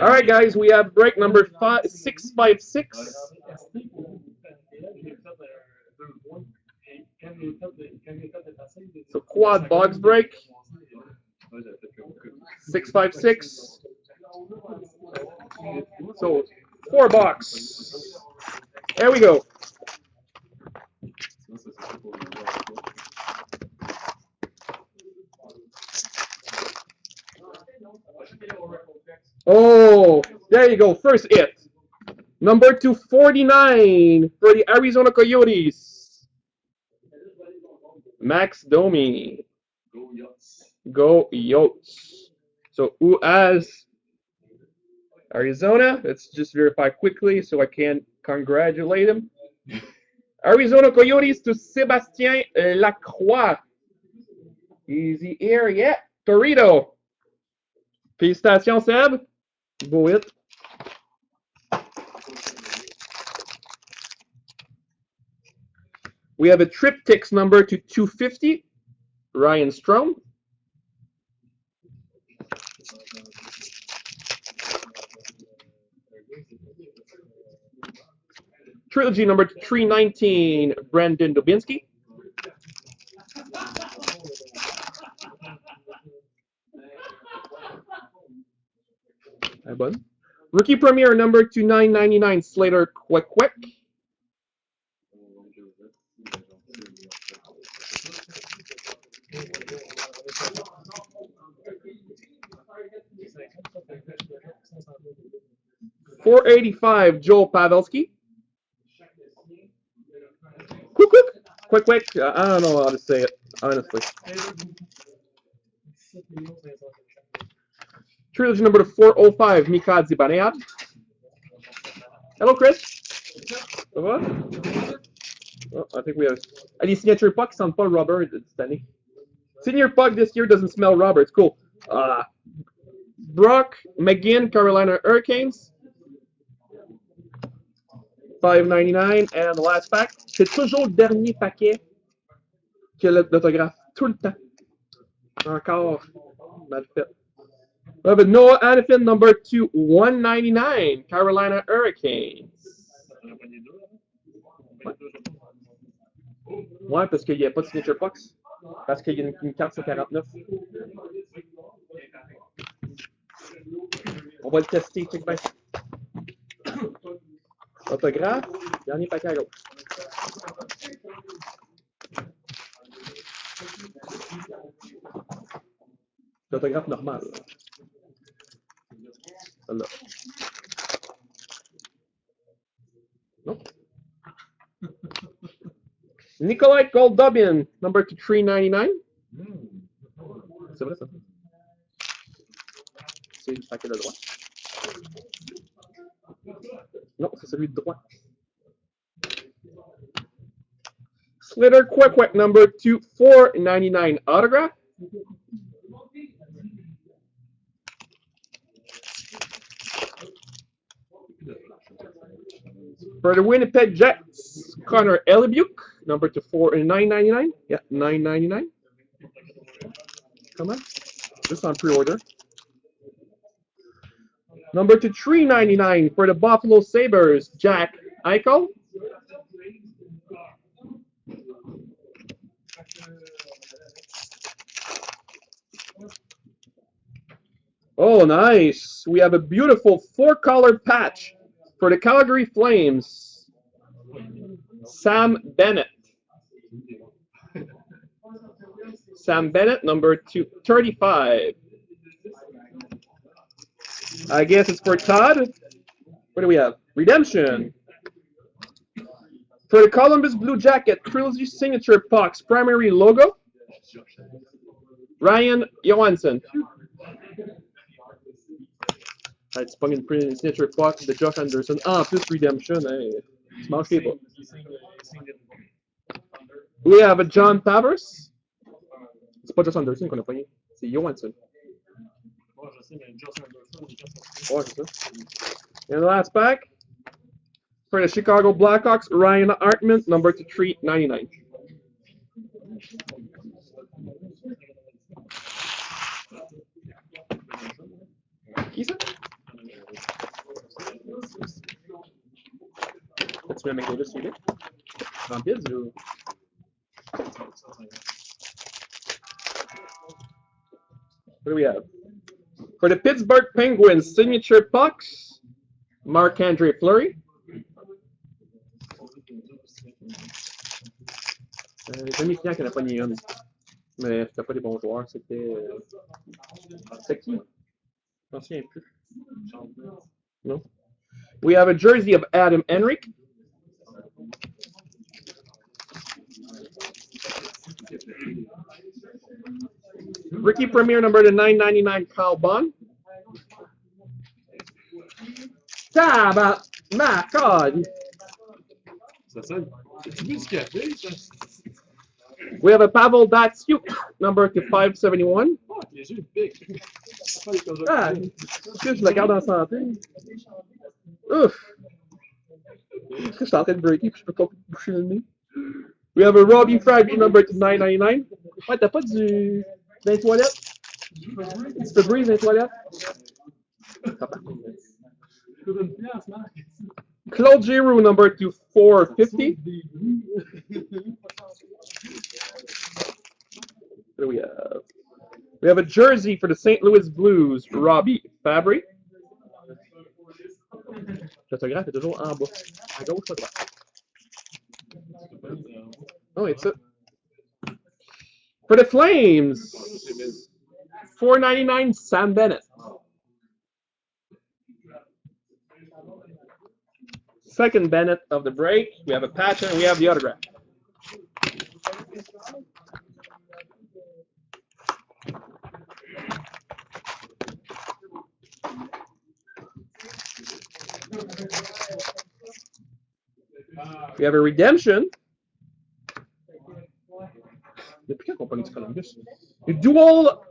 All right, guys, we have break number 656. So quad box break. 656. So 4 box. There we go. Oh, there you go. First hit. Number 249 for the Arizona Coyotes. Max Domi. Go Yotes. So who has Arizona? Let's just verify quickly so I can congratulate him. Arizona Coyotes to Sébastien Lacroix. Easy here, yeah. Torito. Félicitations, Seb. Beau hit. We have a triptychs number to 250. Ryan Strome. Trilogy number 319, Brandon Dubinsky. Hi, bud. Rookie Premier number 2999, Slater Kwek. $485, Joel Pavelski. Quick. I don't know how to say it, honestly. Trilogy number 405, Mika Zibanejad. Hello, Chris. Ça va? Oh, I think we have. Les signature puck sent pas rubber cette année. Senior puck this year doesn't smell rubber. It's cool. Brock McGinn, Carolina Hurricanes. $5.99. And the last pack. C'est toujours le dernier paquet qui a l'autographe. Tout le temps. Encore. Mal fait. We have a Noah Hanifin, number 2, $199, Carolina Hurricanes. Ouais, parce qu'il n'y a pas de signature box. Parce qu'il y a une carte 149. On va le tester, check bien. Autographe, dernier paquet à gauche. L'autographe normal. Là. Non. Nikolai Goldubin, number 399. C'est vrai ça. C'est le paquet de droite. Non, c'est celui de droite. Slater Kwek, number 2, $4.99 autograph. For the Winnipeg Jets, Connor Elibuke, number 9.99. Yeah, $9.99. Come on, this on pre-order. Number 3.99 for the Buffalo Sabres, Jack Eichel. Oh, nice. We have a beautiful 4-color patch for the Calgary Flames, Sam Bennett. Sam Bennett, number 235. I guess it's for Todd. What do we have? Redemption. For the Columbus Blue Jacket, Trilogy Signature Pucks, primary logo, Ryan Johansson. C'est pas une signature puck de Josh Anderson. En plus, Redemption, hey, tu manges pas. We have a John Tavares. C'est pas Josh Anderson qu'on a pogné, c'est Johansson. Ouais, c'est ça. And the last pack, for the Chicago Blackhawks, Ryan Hartman, number 399. tu mets un McDavid sur le en bids ou. What do we have? For the Pittsburgh Penguins, signature pucks, Marc-Andre Fleury. Les amis clients qui n'ont pas ni une. Mais c'était pas des bons joueurs, c'était. C'était qui? Je m'en souviens plus. No. We have a jersey of Adam Henrik. Rookie Premier number to 999, Kyle Bond. My God. We have a Pavel Datsyuk number to 571. Ah, je la garde en santé. Ouf. Je suis en train de breaker puis je peux pas boucher le nez. We have a Robbie Fraggy number to 999. Ouais, t'as pas du. Dans les toilettes? Tu peux breathe dans les toilettes? Claude Giroux number to 450. What do we have? We have a jersey for the St. Louis Blues, Robbie Fabry. L'autographe est toujours en bas. À gauche, à droite. Oh, it's it. For the Flames, $4.99, Sam Bennett. Second Bennett of the break. We have a patch and we have the autograph. We have a redemption. Depuis quand on parle du Columbus? Dual.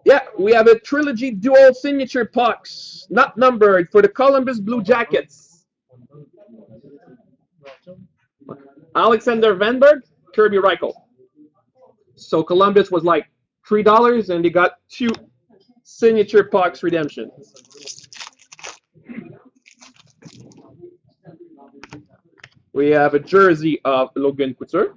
Yeah, we have a Trilogy dual signature pucks, not numbered, for the Columbus Blue Jackets. Alexander Vanberg, Kirby Reichel. So Columbus was like $3, and they got 2 signature pucks redemption. We have a jersey of Logan Couture.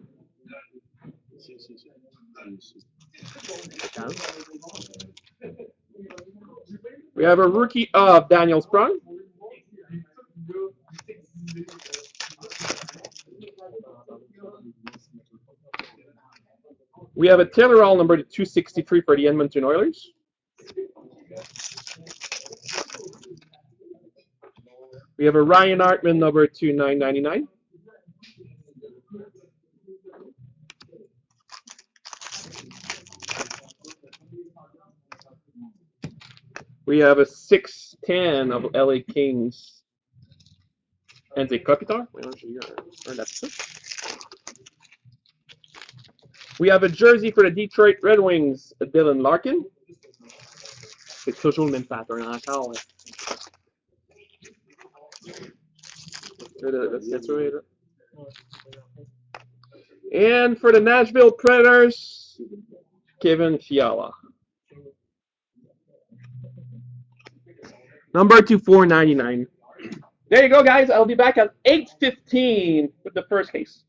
We have a rookie of Daniel Sprung. We have a Taylor Hall number 263 for the Edmonton Oilers. We have a Ryan Hartman number 2999. We have a 610 of LA Kings. And a Kopitar. We have a jersey for the Detroit Red Wings, Dylan Larkin. C'est toujours le même pattern encore. And for the Nashville Predators, Kevin Fiala. Number 499. There you go, guys. I'll be back at 8:15 with the first case.